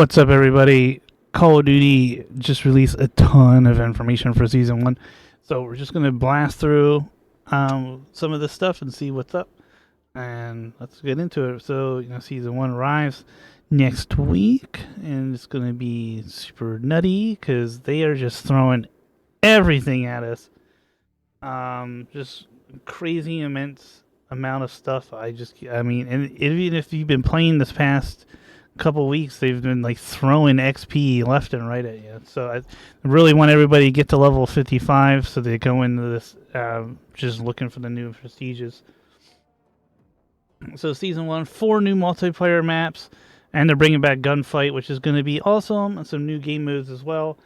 What's up, everybody? Call of Duty just released a ton of information for Season 1. So we're just going to blast through some of this stuff and see what's up. And let's get into it. So, Season 1 arrives next week. And it's going to be super nutty because they are just throwing everything at us. Just crazy immense amount of stuff. And even if you've been playing this past couple weeks, they've been like throwing XP left and right at you. So I really want everybody to get to level 55 so they go into this just looking for the new prestiges. So Season 1, 4 new multiplayer maps, and they're bringing back Gunfight, which is going to be awesome, and some new game modes as well.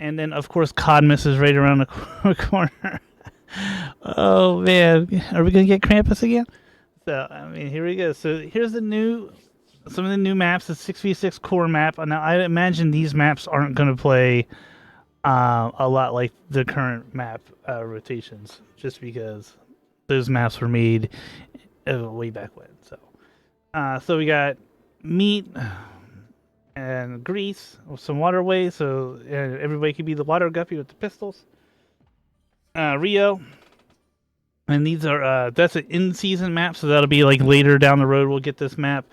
And then, of course, Codmas is right around the corner. Oh, man. Are we going to get Krampus again? So, here we go. So here's some of the new maps, the 6v6 core map. Now, I imagine these maps aren't going to play a lot like the current map rotations, just because those maps were made way back when. So we got meat and grease with some waterways, so everybody could be the water guppy with the pistols. Rio. And these are that's an in-season map, so that'll be like later down the road we'll get this map.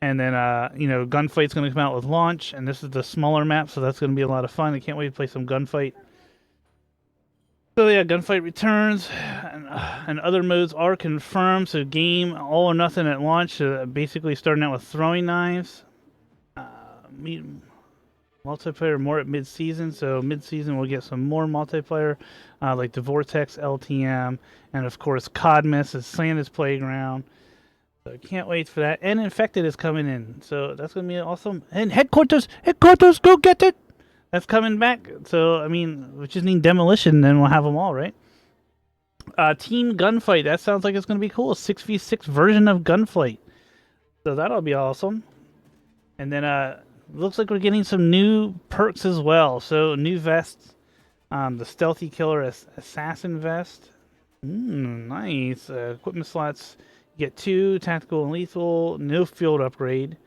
And then, Gunfight's going to come out with launch, and this is the smaller map, so that's going to be a lot of fun. I can't wait to play some Gunfight. So yeah, Gunfight returns, and other modes are confirmed. So game all or nothing at launch, basically starting out with throwing knives. Multiplayer more at mid-season, so mid-season we'll get some more multiplayer, like the Vortex LTM, and of course Codmas is Santa's Playground. So I can't wait for that. And Infected is coming in. So that's going to be awesome. And Headquarters, go get it! That's coming back. So, we just need Demolition, then we'll have them all, right? Team Gunfight. That sounds like it's going to be cool. 6v6 version of Gunfight. So that'll be awesome. And then, looks like we're getting some new perks as well. So, new vests. The Stealthy Killer Assassin Vest. Nice. Equipment slots. You get 2 tactical and lethal, no field upgrade,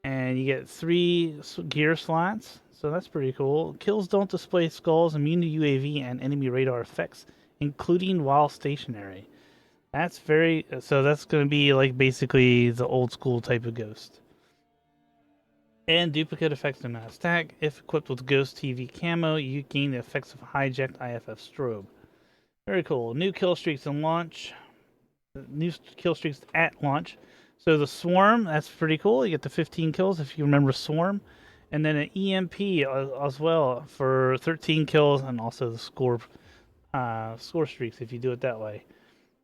and you get 3 gear slots. So that's pretty cool. Kills don't display skulls, immune to UAV and enemy radar effects, including while stationary. That's going to be like basically the old school type of Ghost. And duplicate effects do not stack. If equipped with Ghost TV camo, you gain the effects of hijacked IFF strobe. Very cool. New kill streaks in launch. New kill streaks at launch. So the Swarm, that's pretty cool. You get the 15 kills if you remember Swarm. And then an EMP as well for 13 kills, and also the score streaks if you do it that way.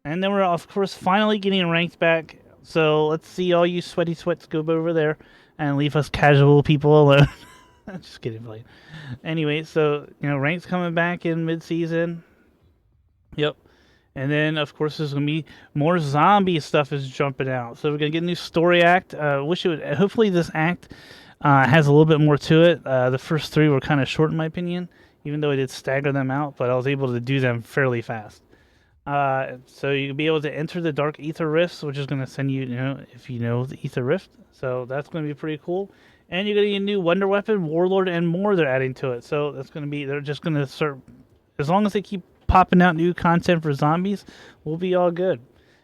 And then we're, of course, finally getting ranked back. So let's see all you sweaty sweats go over there and leave us casual people alone. Just kidding, buddy. Anyway, so, rank's coming back in mid-season. Yep. And then, of course, there's going to be more zombie stuff is jumping out. So we're going to get a new story act. Hopefully this act has a little bit more to it. The first 3 were kind of short, in my opinion, even though I did stagger them out, but I was able to do them fairly fast. So you'll be able to enter the Dark Ether Rifts, which is going to send you, if you know the Ether Rift. So that's going to be pretty cool. And you're going to get a new Wonder Weapon, Warlord, and more they're adding to it. So they're just going to start, as long as they keep popping out new content for zombies, we'll be all good,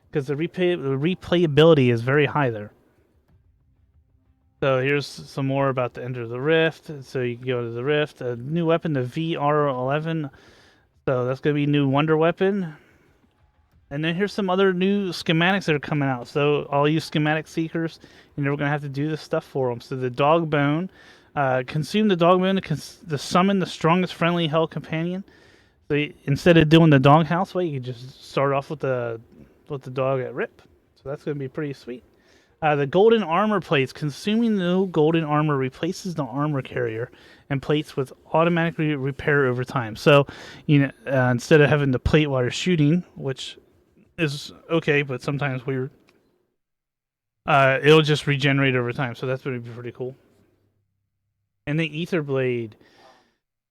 because the replayability is very high there. So here's some more about the Enter the Rift. So you can go to the Rift. A new weapon, the VR11. So that's going to be new Wonder Weapon. And then here's some other new schematics that are coming out. So all you schematic seekers, we're going to have to do this stuff for them. So the Dog Bone. Consume the Dog Bone to summon the strongest friendly hell companion. So instead of doing the doghouse way, you can just start off with the dog at rip. So that's going to be pretty sweet. The golden armor plates. Consuming the golden armor replaces the armor carrier and plates with automatically repair over time. So, instead of having to plate while you're shooting, which is okay, but sometimes weird, it'll just regenerate over time. So that's going to be pretty cool. And the Ether Blade.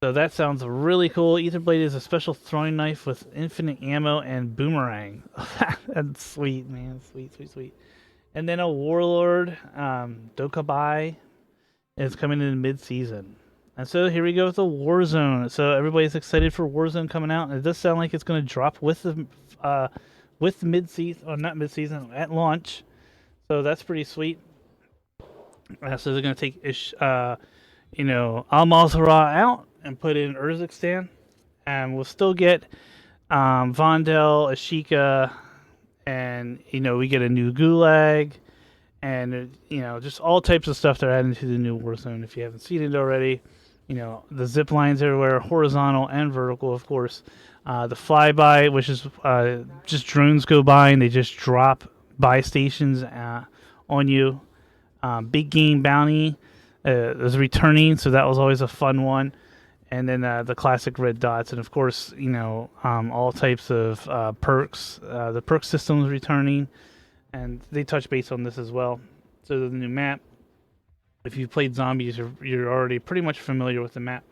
So that sounds really cool. Ether Blade is a special throwing knife with infinite ammo and boomerang. That's sweet, man. Sweet. And then a Warlord, Dokabai. is coming in mid-season. And so here we go with the Warzone. So everybody's excited for Warzone coming out. And it does sound like it's going to drop with the mid-season, or not mid-season, at launch. So that's pretty sweet. So they're going to take Al-Mazrah out and put in Urzikstan. And we'll still get Vondel, Ashika, and we get a new Gulag, and just all types of stuff they're adding to the new Warzone. If you haven't seen it already, the zip lines everywhere, horizontal and vertical, of course. The flyby, which is just drones go by and they just drop buy stations on you. Big game bounty is returning, so that was always a fun one. And then the classic red dots, and of course, all types of perks. The perk system is returning, and they touch base on this as well. So the new map. If you've played zombies, you're already pretty much familiar with the map.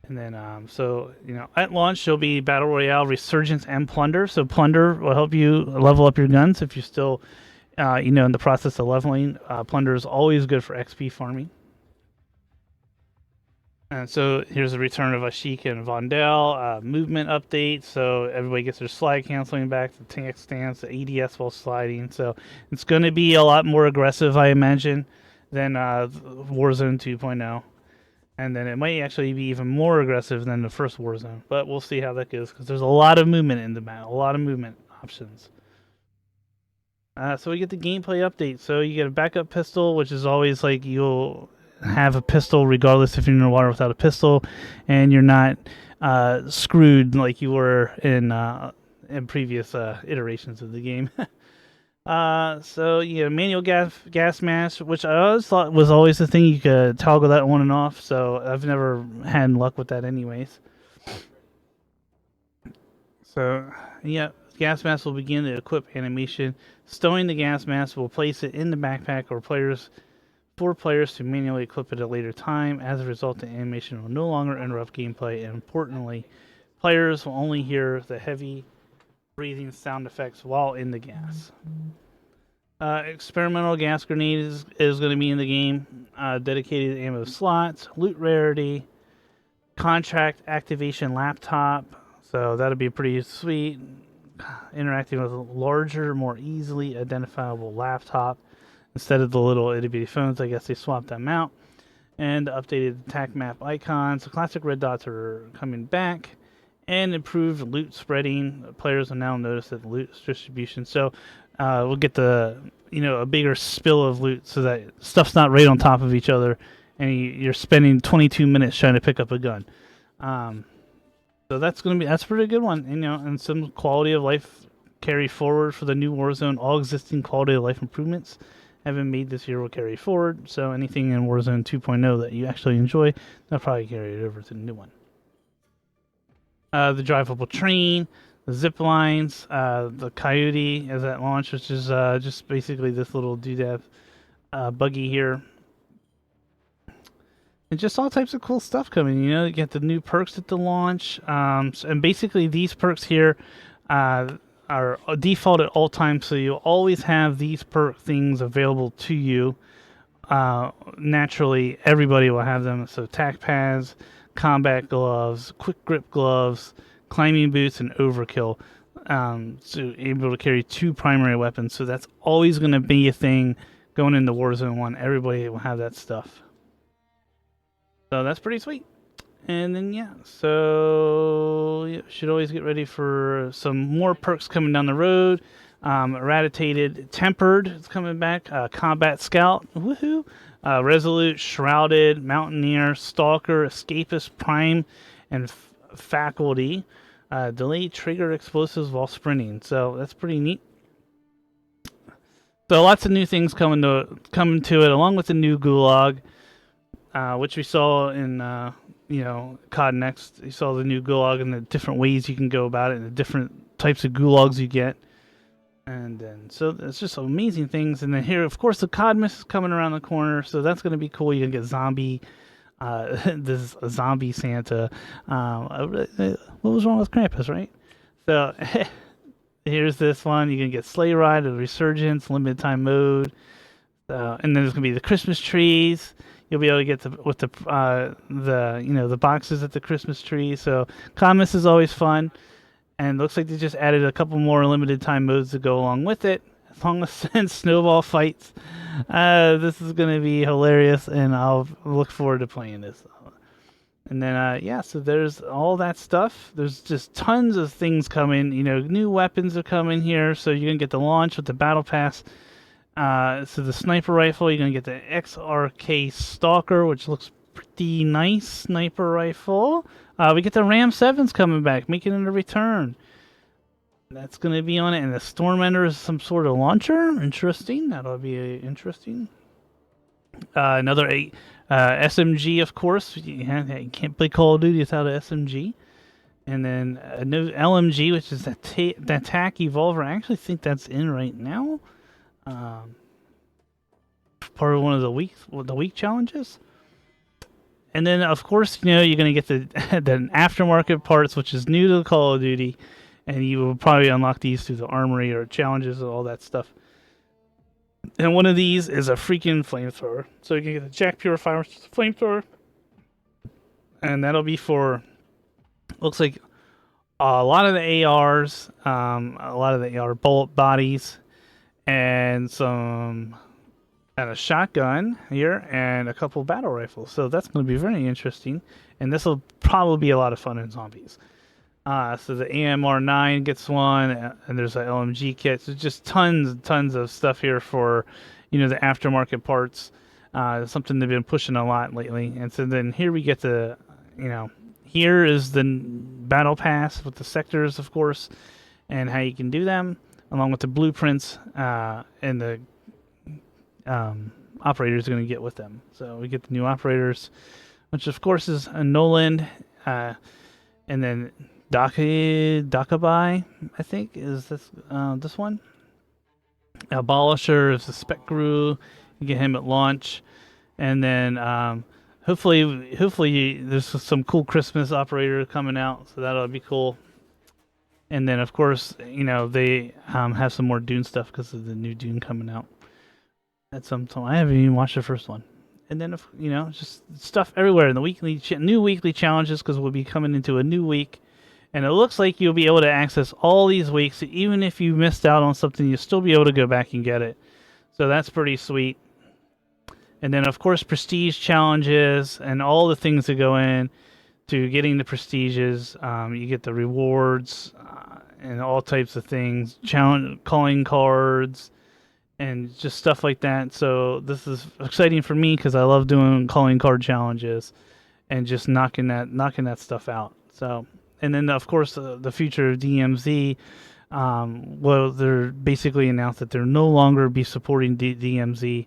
And then, at launch, there'll be Battle Royale, Resurgence, and Plunder. So Plunder will help you level up your guns if you're still, in the process of leveling. Plunder is always good for XP farming. And so here's the return of Ashika and Vondel, movement update. So everybody gets their slide canceling back, the tank stance, the ADS while sliding. So it's going to be a lot more aggressive, I imagine, than Warzone 2.0. And then it might actually be even more aggressive than the first Warzone. But we'll see how that goes, because there's a lot of movement in the map, a lot of movement options. So we get the gameplay update. So you get a backup pistol, which is always like you'll have a pistol regardless if you're in the water without a pistol, and you're not screwed like you were in previous iterations of the game. So manual gas mask, which I always thought was always the thing, you could toggle that on and off. So I've never had luck with that, anyways. So gas mask will begin the equip animation. Stowing the gas mask will place it in the backpack for players to manually equip it at a later time. As a result, the animation will no longer interrupt gameplay, and importantly, players will only hear the heavy breathing sound effects while in the gas. Experimental gas grenade is going to be in the game. Dedicated ammo slots, loot rarity, contract activation laptop. So that'll be pretty sweet. Interacting with a larger, more easily identifiable laptop instead of the little itty bitty phones. I guess they swapped them out. And updated attack map icons. The classic red dots are coming back. And improved loot spreading. Players will now notice that the loot distribution. So we'll get a bigger spill of loot, so that stuff's not right on top of each other, and you're spending 22 minutes trying to pick up a gun. So that's a pretty good one. And some quality of life carry forward for the new Warzone. All existing quality of life improvements have been made this year will carry forward. So anything in Warzone 2.0 that you actually enjoy, they'll probably carry it over to the new one. The drivable train, the zip lines, the Coyote as at launch, which is just basically this little doodad buggy here. And just all types of cool stuff coming. You get the new perks at the launch. And basically these perks here are default at all times, so you'll always have these perk things available to you. Naturally, everybody will have them. So tac pads, combat gloves, quick grip gloves, climbing boots, and overkill. So able to carry 2 primary weapons. So that's always going to be a thing going into Warzone 1. Everybody will have that stuff. So that's pretty sweet. And then should always get ready for some more perks coming down the road. Eradicated, Tempered is coming back. Combat Scout, woohoo! Resolute, Shrouded, Mountaineer, Stalker, Escapist, Prime, and Faculty. Delay trigger explosives while sprinting. So that's pretty neat. So lots of new things coming to it, along with the new Gulag, which we saw in COD Next. You saw the new Gulag and the different ways you can go about it, and the different types of Gulags you get. And then, so it's just amazing things. And then here, of course, the COD Mist is coming around the corner, so that's going to be cool. You can get zombie, this zombie Santa. What was wrong with Krampus, right? So here's this one. You can get Sleigh Ride, a Resurgence, limited time mode. And then there's going to be the Christmas trees. you'll be able to get with the the boxes at the Christmas tree. So Comet is always fun, and looks like they just added a couple more limited time modes to go along with it. As long as and snowball fights, this is gonna be hilarious, and I'll look forward to playing this. And then, yeah, so there's all that stuff. There's just tons of things coming. New weapons are coming here. So you're going to get the launch with the Battle Pass. So the sniper rifle, you're going to get the XRK Stalker, which looks pretty nice. Sniper rifle. We get the Ram 7s coming back, making a return. That's going to be on it. And the Storm Ender is some sort of launcher. Interesting. That'll be interesting. Another SMG, of course. You can't play Call of Duty without an SMG. And then a new LMG, which is that TAC Evolver. I actually think that's in right now. Part of one of the week challenges. And then, of course, you're going to get the aftermarket parts, which is new to Call of Duty. And you will probably unlock these through the armory or challenges and all that stuff. And one of these is a freaking flamethrower. So you can get the Jack Purifier, which is a flamethrower. And that'll be for, looks like, a lot of the ARs, a lot of the AR bullet bodies, and a shotgun here, and a couple battle rifles. So that's going to be very interesting. And this will probably be a lot of fun in zombies. So the AMR9 gets one, and there's an LMG kit. So just tons and tons of stuff here for, the aftermarket parts. Something they've been pushing a lot lately. And so then here we get the, here is the battle pass with the sectors, of course, and how you can do them, along with the blueprints and the operators are going to get with them. So we get the new operators, which of course is a Noland, and then Dakabai, I think, is this one. Abolisher is the Spec Guru. You get him at launch, and then hopefully there's some cool Christmas operator coming out, so that'll be cool. And then of course they have some more Dune stuff because of the new Dune coming out. At some time, I haven't even watched the first one. And then just stuff everywhere in the new weekly challenges, because we'll be coming into a new week. And it looks like you'll be able to access all these weeks. So even if you missed out on something, you'll still be able to go back and get it. So that's pretty sweet. And then, of course, prestige challenges and all the things that go in to getting the prestiges. You get the rewards and all types of things. Calling cards and just stuff like that. So this is exciting for me because I love doing calling card challenges and just knocking that stuff out. So... And then, of course, the future of DMZ, they're basically announced that they'll no longer be supporting DMZ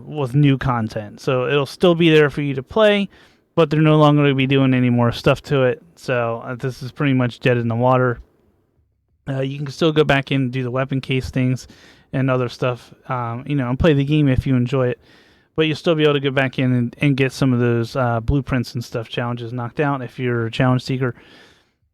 with new content. So it'll still be there for you to play, but they're no longer going to be doing any more stuff to it. So this is pretty much dead in the water. You can still go back in and do the weapon case things and other stuff, and play the game if you enjoy it. But you'll still be able to go back in and get some of those blueprints and stuff challenges knocked out if you're a challenge seeker.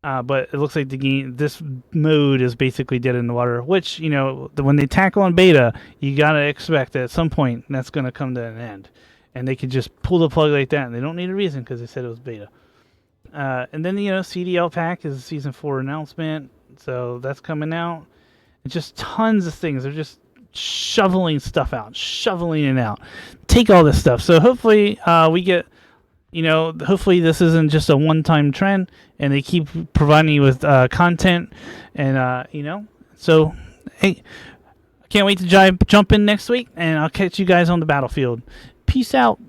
But it looks like this mode is basically dead in the water, which, when they tackle on beta, you got to expect that at some point that's going to come to an end. And they could just pull the plug like that, and they don't need a reason because they said it was beta. And then, CDL pack is a Season 4 announcement, so that's coming out. And just tons of things. They're just shoveling it out. Take all this stuff. So hopefully we get, hopefully this isn't just a one-time trend, and they keep providing you with content, and so hey, I can't wait to jump in next week, and I'll catch you guys on the battlefield. Peace out.